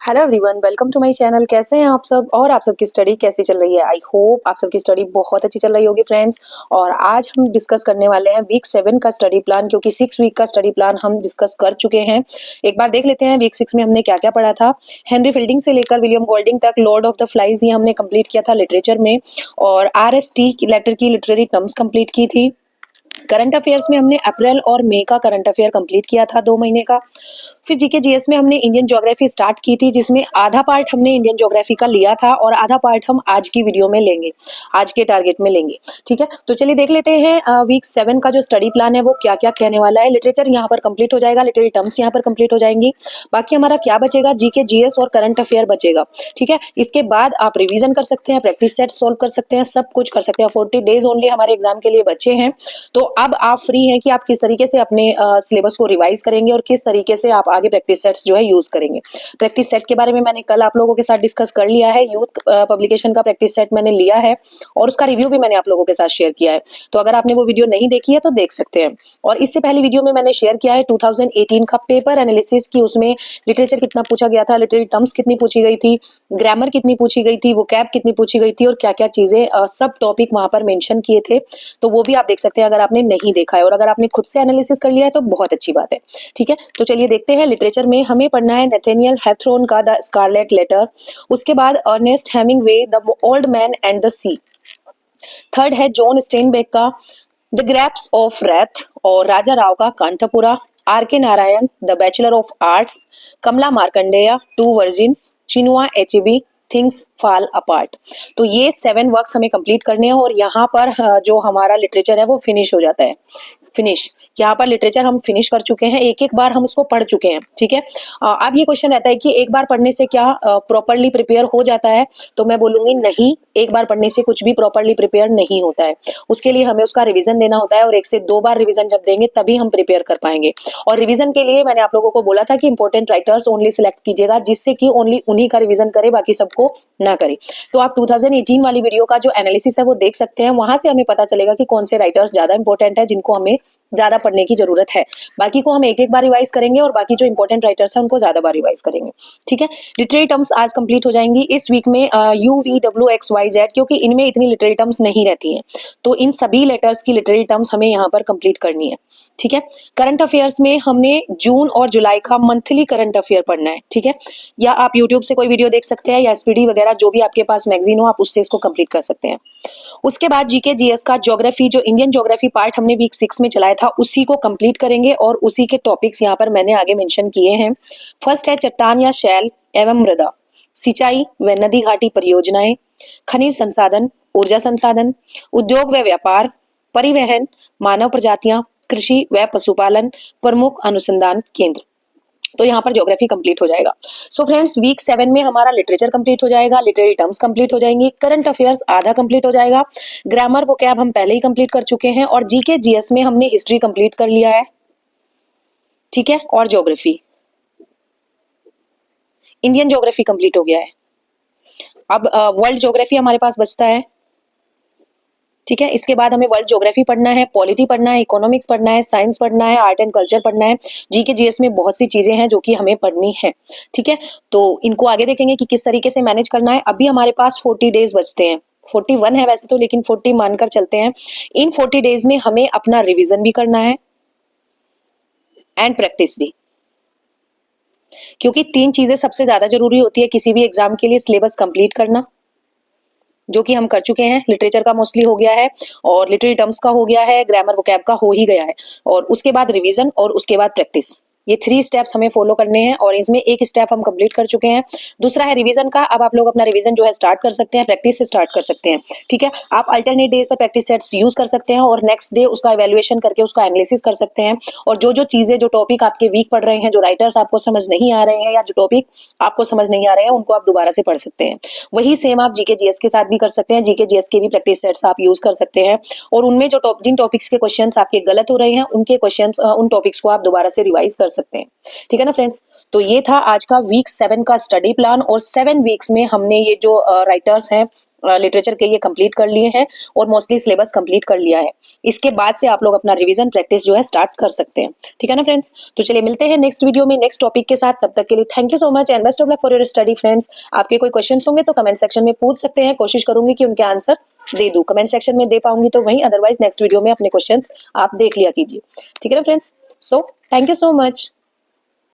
Hello everyone, welcome to my channel. कैसे हैं आप सब और आप सबकी स्टडी कैसी चल रही है? आई होप आप सबकी स्टडी बहुत अच्छी चल रही होगी फ्रेंड्स। और आज हम डिस्कस करने वाले हैं वीक 7 का स्टडी प्लान, क्योंकि 6 वीक का स्टडी प्लान हम डिस्कस कर चुके हैं। एक बार देख लेते हैं वीक 6 में हमने क्या क्या पढ़ा था। हेनरी फील्डिंग से लेकर विलियम गोल्डिंग तक लॉर्ड ऑफ द फ्लाइज ये हमने कंप्लीट किया था लिटरेचर में, और RST की लेटर की लिटरेरी टर्म्स कंप्लीट की थी। करंट अफेयर्स में हमने अप्रैल और मई का करंट अफेयर कंप्लीट किया था 2 महीने का। फिर जीके जीएस में हमने इंडियन ज्योग्राफी स्टार्ट की थी, जिसमें आधा पार्ट हमने इंडियन ज्योग्राफी का लिया था और आधा पार्ट हम आज की वीडियो में लेंगे, आज के टारगेट में लेंगे। ठीक है, तो चलिए देख लेते हैं वीक 7 का जो स्टडी प्लान है वो क्या क्या कहने वाला है। लिटरेचर यहाँ पर कंप्लीट हो जाएगा, लिटरेरी टर्म्स यहाँ पर कंप्लीट हो जाएंगी। बाकी हमारा क्या बचेगा? जीके जीएस और करंट अफेयर बचेगा। ठीक है, इसके बाद आप रिविजन कर सकते हैं, प्रैक्टिस सेट सोल्व कर सकते हैं, सब कुछ कर सकते हैं। 40 डेज ओनली हमारे एग्जाम के लिए बचे हैं, तो अब आप फ्री हैं कि आप किस तरीके से अपने सिलेबस को रिवाइज करेंगे और किस तरीके से आप आगे प्रैक्टिस सेट्स जो है यूज करेंगे। प्रैक्टिस सेट के बारे में मैंने कल आप लोगों के साथ डिस्कस कर लिया है। यूथ पब्लिकेशन का प्रैक्टिस सेट मैंने लिया है और उसका रिव्यू भी मैंने आप लोगों के साथ शेयर किया है। तो अगर आपने वो वीडियो नहीं देखी है तो देख सकते हैं। और इससे पहले वीडियो में मैंने शेयर किया है 2018 का पेपर एनालिसिस की, उसमें लिटरेचर कितना पूछा गया था, लिटरेरी टर्म्स कितनी पूछी गई थी, ग्रामर कितनी पूछी गई थी, वोकैब कितनी पूछी गई थी और क्या क्या चीजें सब टॉपिक वहां पर मेंशन किए थे। तो वो भी आप देख सकते हैं अगर आपने नहीं देखा है, और अगर आपने खुद से एनालिसिस कर लिया है तो बहुत अच्छी बात है। ठीक है, तो चलिए देखते हैं। लिटरेचर में हमें पढ़ना है नेथेनियल हैथ्रोन का द स्कारलेट लेटर, उसके बाद Ernest Hemingway the old man and the sea, third है जॉन स्टेनबेक का द ग्रैप्स ऑफ रेथ और राजा राव का Kanthapura, RK Narayan the bachelor of arts, Kamala Markandaya two virgins, Chinua Achebe things fall apart. तो ये 7 works हमें complete करने हैं और यहाँ पर जो हमारा लिटरेचर है वो फिनिश हो जाता है। फिनिश, यहाँ पर लिटरेचर हम फिनिश कर चुके हैं, एक एक बार हम उसको पढ़ चुके हैं। ठीक है, अब ये क्वेश्चन रहता है कि एक बार पढ़ने से क्या प्रॉपरली प्रिपेयर हो जाता है? तो मैं बोलूंगी नहीं, एक बार पढ़ने से कुछ भी प्रॉपरली प्रिपेयर नहीं होता है। उसके लिए हमें उसका रिवीजन देना होता है, और 1 से 2 बार रिवीजन जब देंगे तभी हम प्रिपेयर कर पाएंगे। और रिवीजन के लिए मैंने आप लोगों को बोला था कि इंपॉर्टेंट राइटर्स ओनली सिलेक्ट कीजिएगा, जिससे कि ओनली उन्हीं का रिवीजन करे, बाकी सबको ना करे। तो आप 2018 वाली वीडियो का जो एनालिसिस है वो देख सकते हैं, वहां से हमें पता चलेगा कि कौन से राइटर्स ज्यादा इंपॉर्टेंट है, जिनको हमें ज्यादा पढ़ने की जरूरत है। बाकी को हम एक एक बार रिवाइज करेंगे और बाकी जो इंपॉर्टेंट राइटर्स हैं उनको ज्यादा बार रिवाइज करेंगे। ठीक है, लिटरेरी टर्म्स आज कंप्लीट हो जाएंगी इस वीक में, UVWXYZ, क्योंकि इनमें इतनी लिटरेरी टर्म्स नहीं रहती हैं, तो इन सभी लेटर्स की लिटरेरी टर्म्स हमें यहाँ पर कंप्लीट करनी है। ठीक है, करंट अफेयर्स में हमने जून और जुलाई का मंथली करंट अफेयर पढ़ना है। ठीक है, या आप यूट्यूब से कोई वीडियो देख सकते हैं, या SPD वगैरह जो भी आपके पास मैगजीन हो आप उससे इसको कंप्लीट कर सकते हैं। उसके बाद जीके जीएस का ज्योग्राफी, जो इंडियन ज्योग्राफी पार्ट हमने वीक 6 में चलाया था, उसी को कंप्लीट करेंगे और उसी के टॉपिक्स यहाँ पर मैंने आगे मेंशन किए हैं। फर्स्ट है चट्टान या शैल एवं मृदा, सिंचाई व नदी घाटी परियोजनाएं, खनिज संसाधन, ऊर्जा संसाधन, उद्योग व व्यापार, परिवहन, मानव प्रजातियां, कृषि व पशुपालन, प्रमुख अनुसंधान केंद्र। तो यहाँ पर ज्योग्राफी कंप्लीट हो जाएगा। सो फ्रेंड्स, वीक 7 में हमारा लिटरेचर कंप्लीट हो जाएगा, लिटरेरी टर्म्स कंप्लीट हो जाएंगी, करंट अफेयर्स आधा कंप्लीट हो जाएगा, ग्रामर वो क्या हम पहले ही कंप्लीट कर चुके हैं, और जीके जीएस में हमने हिस्ट्री कंप्लीट कर लिया है। ठीक है, और ज्योग्राफी, इंडियन ज्योग्राफी कंप्लीट हो गया है। अब वर्ल्ड ज्योग्राफी हमारे पास बचता है। ठीक है, इसके बाद हमें वर्ल्ड ज्योग्राफी पढ़ना है, पॉलिटी पढ़ना है, इकोनॉमिक्स पढ़ना है, साइंस पढ़ना है, आर्ट एंड कल्चर पढ़ना है। जीके जीएस में बहुत सी चीजें हैं जो कि हमें पढ़नी है। ठीक है, तो इनको आगे देखेंगे कि किस तरीके से मैनेज करना है। अभी हमारे पास 40 डेज बचते हैं, 41 है वैसे तो, लेकिन 40 मानकर चलते हैं। इन 40 डेज में हमें अपना रिविजन भी करना है एंड प्रैक्टिस भी, क्योंकि 3 चीजें सबसे ज्यादा जरूरी होती है किसी भी एग्जाम के लिए। सिलेबस कंप्लीट करना, जो कि हम कर चुके हैं, लिटरेचर का मोस्टली हो गया है, और लिटरेरी टर्म्स का हो गया है, ग्रामर वोकैब का हो ही गया है, और उसके बाद रिवीजन और उसके बाद प्रैक्टिस। ये 3 स्टेप्स हमें फॉलो करने हैं, और इसमें एक स्टेप हम कंप्लीट कर चुके हैं। दूसरा है रिवीजन का। अब आप लोग अपना रिवीजन जो है स्टार्ट कर सकते हैं, प्रैक्टिस से स्टार्ट कर सकते हैं। ठीक है, आप अल्टरनेट डेज पर प्रैक्टिस सेट्स यूज कर सकते हैं और नेक्स्ट डे उसका इवैल्यूएशन करके उसका एनालिसिस कर सकते हैं। और जो जो चीजें, जो टॉपिक आपके वीक पढ़ रहे हैं, जो राइटर्स आपको समझ नहीं आ रहे हैं, या जो टॉपिक आपको समझ नहीं आ रहे हैं, उनको आप दोबारा से पढ़ सकते हैं। वही सेम आप जीके जीएस के साथ भी कर सकते हैं। जीके जीएस के भी प्रैक्टिस सेट्स आप यूज कर सकते हैं, और उनमें जो जिन टॉपिक्स के क्वेश्चंस आपके गलत हो रहे हैं, उनके क्वेश्चंस, उन टॉपिक्स को आप दोबारा से रिवाइज कर सकते हैं। ठीक है ना फ्रेंड्स, तो ये था आज का वीक 7 का स्टडी प्लान, और 7 वीक्स में हमने ये जो राइटर्स हैं लिटरेचर के ये कंप्लीट कर लिए हैं और मोस्टली सिलेबस कंप्लीट कर लिया है। इसके बाद से आप लोग अपना रिवीजन प्रैक्टिस जो है स्टार्ट कर सकते हैं। ठीक है ना फ्रेंड्स? तो चलिए मिलते हैं नेक्स्ट वीडियो में नेक्स्ट टॉपिक के साथ। तब तक के लिए thank you so much and best of luck for your study friends. आपके कोई क्वेश्चंस होंगे तो कमेंट सेक्शन में पूछ सकते हैं, कोशिश करूंगी कि उनके आंसर दे दूं। कमेंट सेक्शन में दे पाऊंगी तो वहीं, अदरवाइज नेक्स्ट वीडियो में अपने क्वेश्चंस आप देख लिया कीजिए। ठीक है ना friends? So thank you so much.